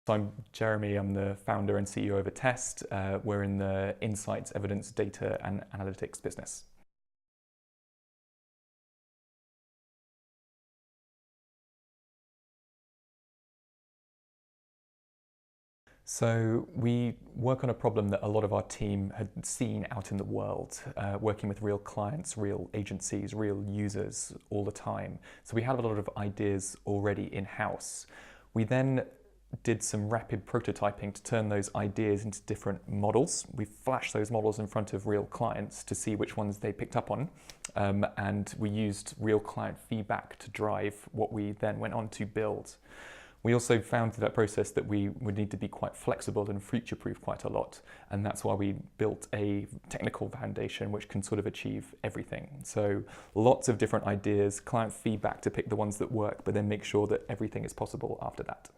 So I'm Jeremy, I'm the founder and CEO of Attest. We're in the insights, evidence, data and analytics business. So we work on a problem that a lot of our team had seen out in the world, working with real clients, real agencies, real users all the time. So we had a lot of ideas already in-house. We then did some rapid prototyping to turn those ideas into different models. We flashed those models in front of real clients to see which ones they picked up on. And we used real client feedback to drive what we then went on to build. We also found through that process that we would need to be quite flexible and future-proof quite a lot. And that's why we built a technical foundation which can sort of achieve everything. So lots of different ideas, client feedback to pick the ones that work, but then make sure that everything is possible after that.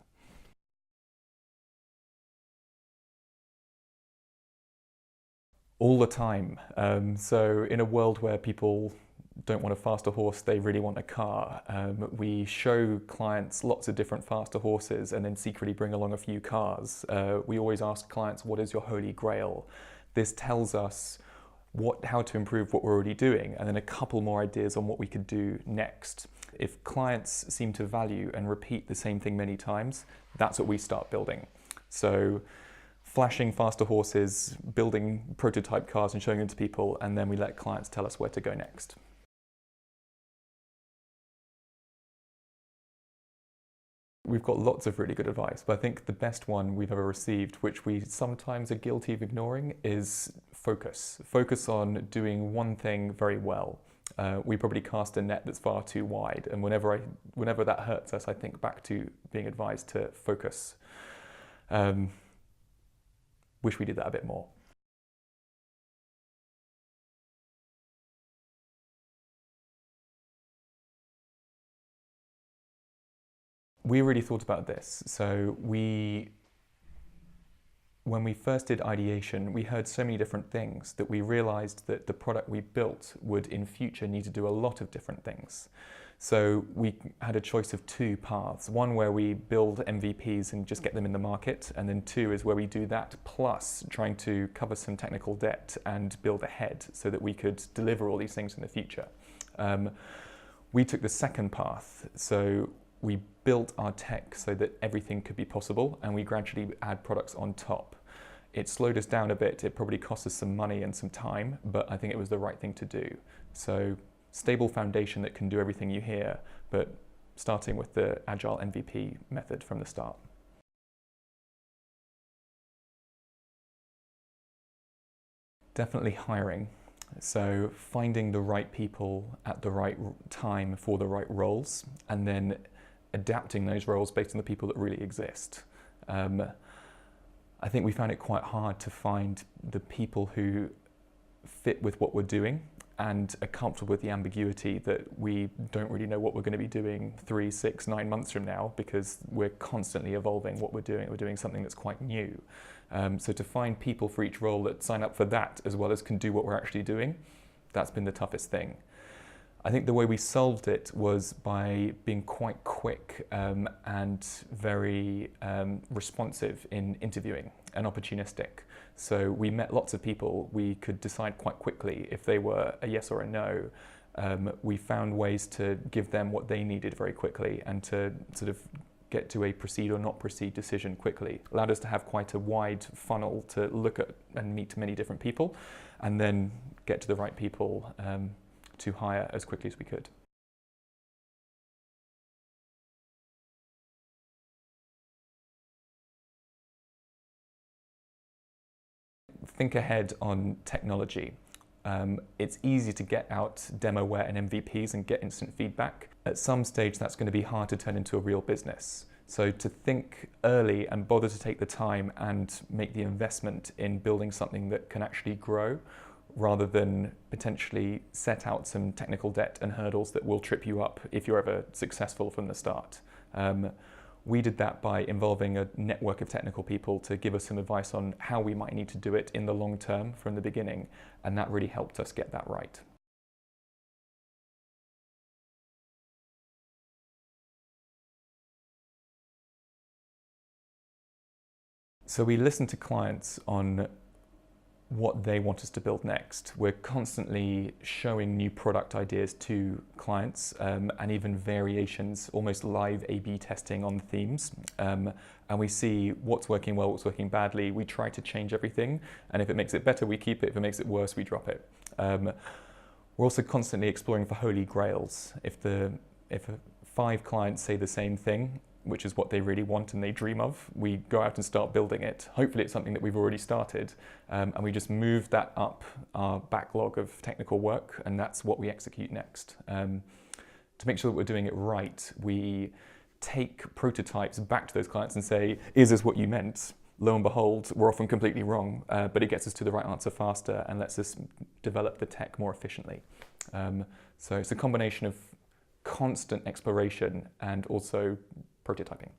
All the time. So in a world where people don't want a faster horse, they really want a car. We show clients lots of different faster horses and then secretly bring along a few cars. We always ask clients, what is your holy grail? This tells us how to improve what we're already doing, and then a couple more ideas on what we could do next. If clients seem to value and repeat the same thing many times, that's what we start building. So flashing faster horses, building prototype cars and showing them to people, and then we let clients tell us where to go next. We've got lots of really good advice, but I think the best one we've ever received, which we sometimes are guilty of ignoring, is focus. Focus on doing one thing very well. We probably cast a net that's far too wide, and whenever that hurts us, I think back to being advised to focus. Wish we did that a bit more. We really thought about this. So when we first did ideation, we heard so many different things that we realized that the product we built would in future need to do a lot of different things. So we had a choice of two paths. One where we build MVPs and just get them in the market, and then two is where we do that plus trying to cover some technical debt and build ahead so that we could deliver all these things in the future. We took the second path. So we built our tech so that everything could be possible, and we gradually add products on top. It slowed us down a bit. It probably cost us some money and some time, but I think it was the right thing to do. So stable foundation that can do everything you hear, but starting with the agile MVP method from the start. Definitely hiring. So finding the right people at the right time for the right roles, and then adapting those roles based on the people that really exist. I think we found it quite hard to find the people who fit with what we're doing and are comfortable with the ambiguity that we don't really know what we're going to be doing 3, 6, 9 months from now, because we're constantly evolving what we're doing. We're doing something that's quite new. So to find people for each role that sign up for that as well as can do what we're actually doing, that's been the toughest thing. I think the way we solved it was by being quite quick and very responsive in interviewing and opportunistic. So we met lots of people. We could decide quite quickly if they were a yes or a no. We found ways to give them what they needed very quickly and to sort of get to a proceed or not proceed decision quickly. Allowed us to have quite a wide funnel to look at and meet many different people, and then get to the right people to hire as quickly as we could. Think ahead on technology. It's easy to get out demoware and MVPs and get instant feedback. At some stage, that's going to be hard to turn into a real business. So to think early and bother to take the time and make the investment in building something that can actually grow, rather than potentially set out some technical debt and hurdles that will trip you up if you're ever successful from the start. We did that by involving a network of technical people to give us some advice on how we might need to do it in the long term from the beginning, and that really helped us get that right. So we listen to clients on what they want us to build next. We're constantly showing new product ideas to clients and even variations, almost live A/B testing on the themes. And we see what's working well, what's working badly. We try to change everything. And if it makes it better, we keep it. If it makes it worse, we drop it. We're also constantly exploring for holy grails. If 5 clients say the same thing, which is what they really want and they dream of, we go out and start building it. Hopefully it's something that we've already started, and we just move that up our backlog of technical work, and that's what we execute next. To make sure that we're doing it right, we take prototypes back to those clients and say, is this what you meant? Lo and behold, we're often completely wrong, but it gets us to the right answer faster and lets us develop the tech more efficiently. So it's a combination of constant exploration and also prototyping.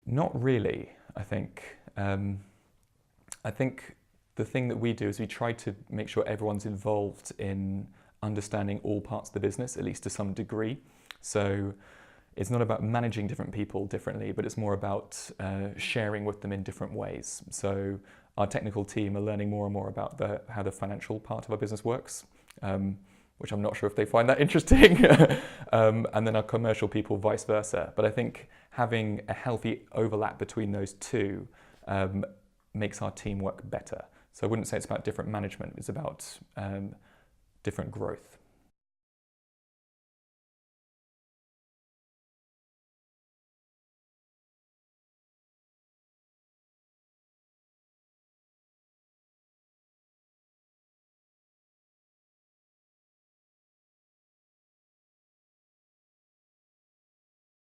Not really, I think. I think the thing that we do is we try to make sure everyone's involved in understanding all parts of the business, at least to some degree. So it's not about managing different people differently, but it's more about sharing with them in different ways. So our technical team are learning more and more about how the financial part of our business works, which I'm not sure if they find that interesting. And then our commercial people, vice versa. But I think having a healthy overlap between those two makes our team work better. So I wouldn't say it's about different management, it's about different growth.